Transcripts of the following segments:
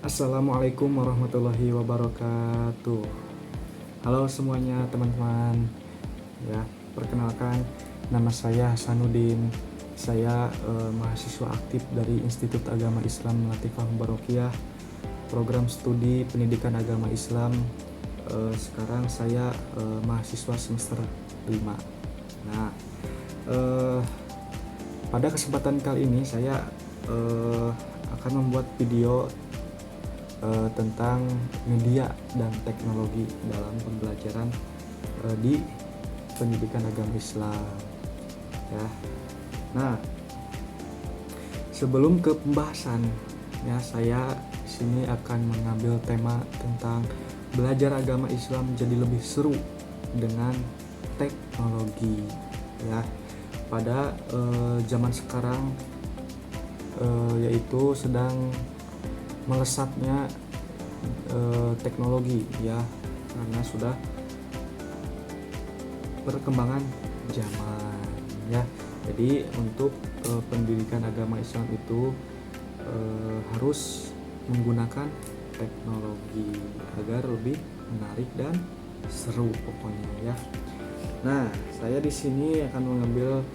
Assalamualaikum warahmatullahi wabarakatuh. Halo semuanya teman-teman. Ya, perkenalkan nama saya Hasanuddin. Saya mahasiswa aktif dari Institut Agama Islam Latifah Mubarokiyah, program studi pendidikan agama Islam. Sekarang saya mahasiswa semester 5. Nah, eh, pada kesempatan kali ini saya akan membuat video tentang media dan teknologi dalam pembelajaran di pendidikan agama Islam. Ya. Nah, sebelum ke pembahasan, ya saya sini akan mengambil tema tentang belajar agama Islam jadi lebih seru dengan teknologi. Ya, pada zaman sekarang yaitu sedang melesatnya teknologi, ya, karena sudah perkembangan zaman, ya. Jadi untuk pendidikan agama Islam itu harus menggunakan teknologi agar lebih menarik dan seru pokoknya, ya. Nah, saya di sini akan mengambil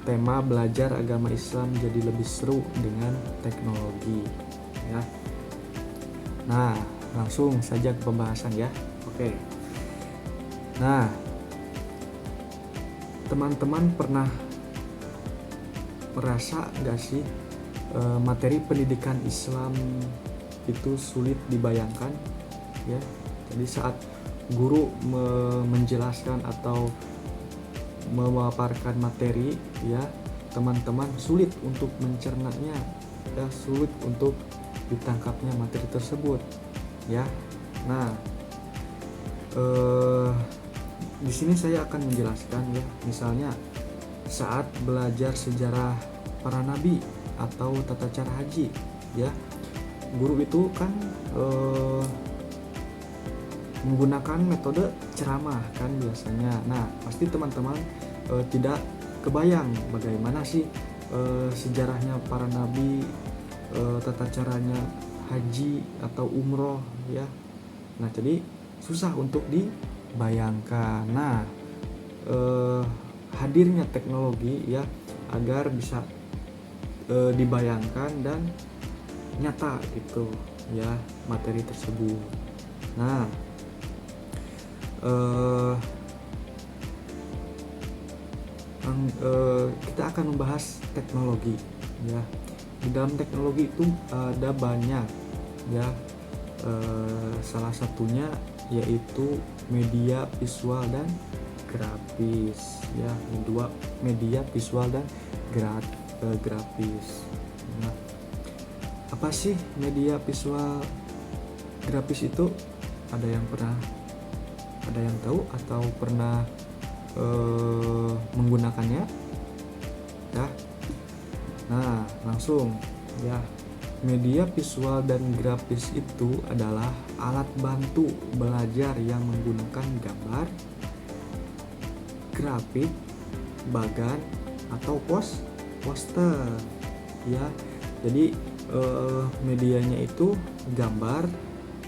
tema belajar agama Islam jadi lebih seru dengan teknologi, ya. Nah, langsung saja ke pembahasan, ya. Oke. Nah, teman-teman pernah merasa nggak sih materi pendidikan Islam itu sulit dibayangkan, ya? Jadi saat guru menjelaskan atau memaparkan materi, ya, teman-teman sulit untuk mencernanya, ya, sulit untuk ditangkapnya materi tersebut, ya. Nah, di sini saya akan menjelaskan, ya, misalnya saat belajar sejarah para nabi atau tata cara haji, ya, guru itu kan menggunakan metode ceramah kan biasanya. Nah, pasti teman-teman tidak kebayang bagaimana sih sejarahnya para nabi, tata caranya haji atau umroh, ya. Nah, jadi susah untuk dibayangkan. Nah, hadirnya teknologi, ya, agar bisa dibayangkan dan nyata gitu, ya, materi tersebut. Nah, kita akan membahas teknologi, ya. Di dalam teknologi itu ada banyak, ya. Salah satunya yaitu media visual dan grafis, ya. Dua, media visual dan grafis. Nah, apa sih media visual grafis itu? Ada yang tahu atau pernah menggunakannya, ya? Nah, langsung, ya. Media visual dan grafis itu adalah alat bantu belajar yang menggunakan gambar, grafik, bagan atau poster, ya. Jadi medianya itu gambar,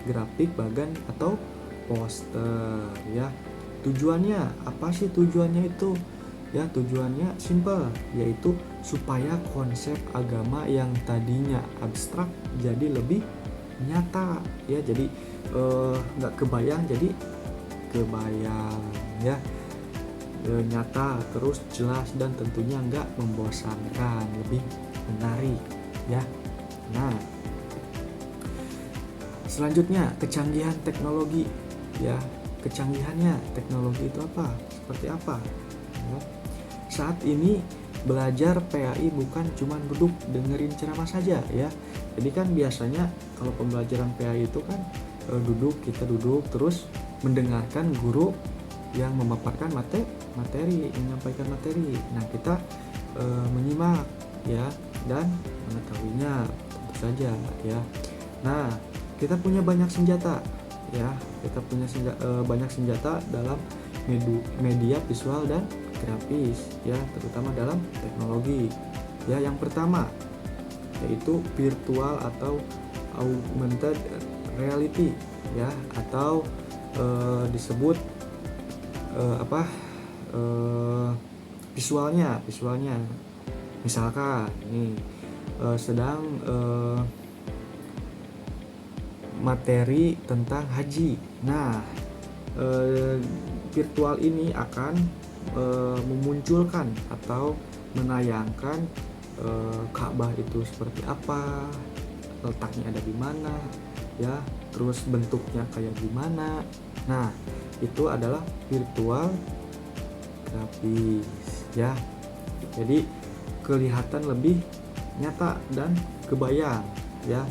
grafik, bagan atau poster, ya. Tujuannya apa sih? Tujuannya itu, ya, tujuannya simple, yaitu supaya konsep agama yang tadinya abstrak jadi lebih nyata, ya. Jadi nggak kebayang jadi kebayang, ya. Nyata, terus jelas, dan tentunya nggak membosankan, lebih menarik, ya. Nah, selanjutnya kecanggihan teknologi, ya. Kecanggihannya teknologi itu apa? Seperti apa? Ya. Saat ini belajar PAI bukan cuma duduk dengerin ceramah saja, ya. Jadi kan biasanya kalau pembelajaran PAI itu kan kita duduk terus mendengarkan guru yang memaparkan materi, menyampaikan materi. Nah, kita menyimak, ya, dan mengetahuinya tentu saja, ya. Nah, kita punya banyak senjata, ya. Kita punya banyak senjata dalam media visual dan grafis, ya, terutama dalam teknologi. Ya, yang pertama yaitu virtual atau augmented reality ya, atau disebut visualnya. Misalkan nih sedang materi tentang haji. Nah, virtual ini akan memunculkan atau menayangkan Ka'bah itu seperti apa, letaknya ada di mana ya, terus bentuknya kayak gimana. Nah, itu adalah virtual grafis ya. Jadi kelihatan lebih nyata dan kebayang ya.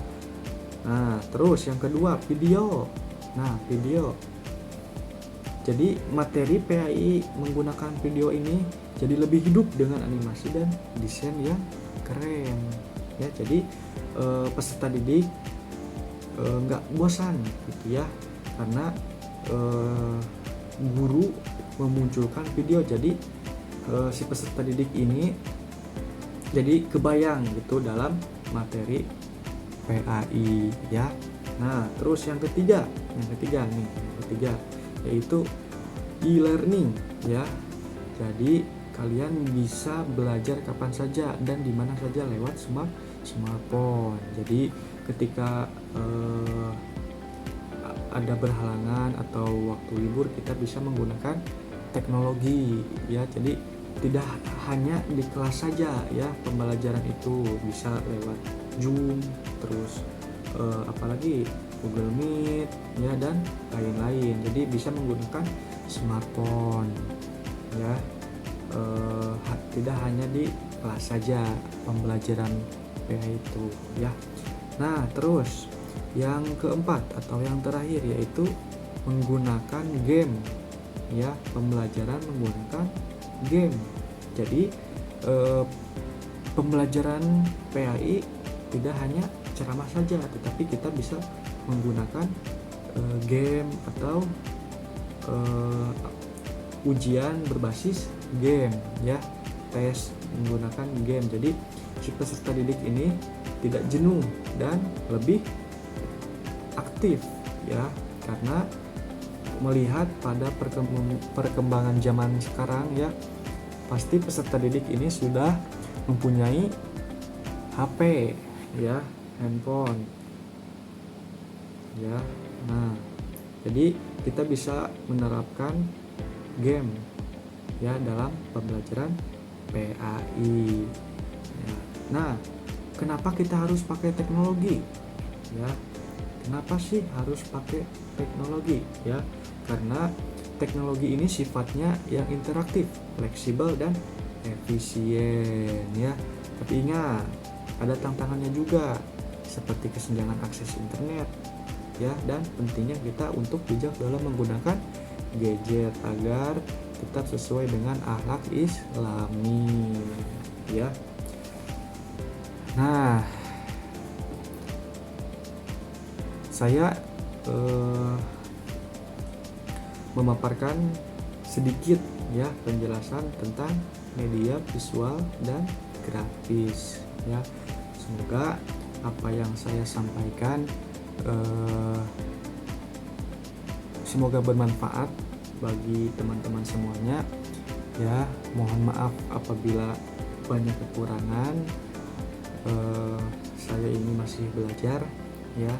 Nah, terus yang kedua video. Nah, video. Jadi materi PAI menggunakan video ini jadi lebih hidup dengan animasi dan desain yang keren ya. Jadi peserta didik nggak bosan gitu ya, karena guru memunculkan video. Jadi si peserta didik ini jadi kebayang gitu dalam materi PAI ya. Nah, terus yang ketiga yaitu e-learning ya. Jadi kalian bisa belajar kapan saja dan di mana saja lewat smartphone. Jadi ketika ada berhalangan atau waktu libur, kita bisa menggunakan teknologi ya. Jadi tidak hanya di kelas saja ya, pembelajaran itu bisa lewat Zoom, terus apalagi Google Meet ya, dan lain-lain. Jadi bisa menggunakan smartphone ya, tidak hanya di kelas saja pembelajaran PAI itu ya. Nah, terus yang keempat atau yang terakhir yaitu menggunakan game ya, pembelajaran menggunakan game. Jadi pembelajaran PAI tidak hanya ceramah saja, tetapi kita bisa menggunakan game atau ujian berbasis game ya, tes menggunakan game. Jadi si peserta didik ini tidak jenuh dan lebih aktif ya, karena melihat pada perkembangan zaman sekarang ya, pasti peserta didik ini sudah mempunyai HP ya, handphone ya. Nah, jadi kita bisa menerapkan game ya dalam pembelajaran PAI ya. Nah, kenapa kita harus pakai teknologi ya? Kenapa sih harus pakai teknologi ya? Karena teknologi ini sifatnya yang interaktif, fleksibel, dan efisien ya. Tapi ingat, ada tantangannya juga, seperti kesenjangan akses internet ya, dan pentingnya kita untuk bijak dalam menggunakan gadget agar tetap sesuai dengan akhlak Islami ya. Nah, saya memaparkan sedikit ya penjelasan tentang media visual dan grafis ya. Semoga apa yang saya sampaikan semoga bermanfaat bagi teman-teman semuanya ya. Mohon maaf apabila banyak kekurangan, saya ini masih belajar ya.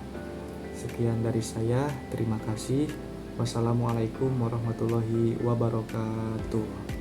Sekian dari saya, terima kasih. Wassalamualaikum warahmatullahi wabarakatuh.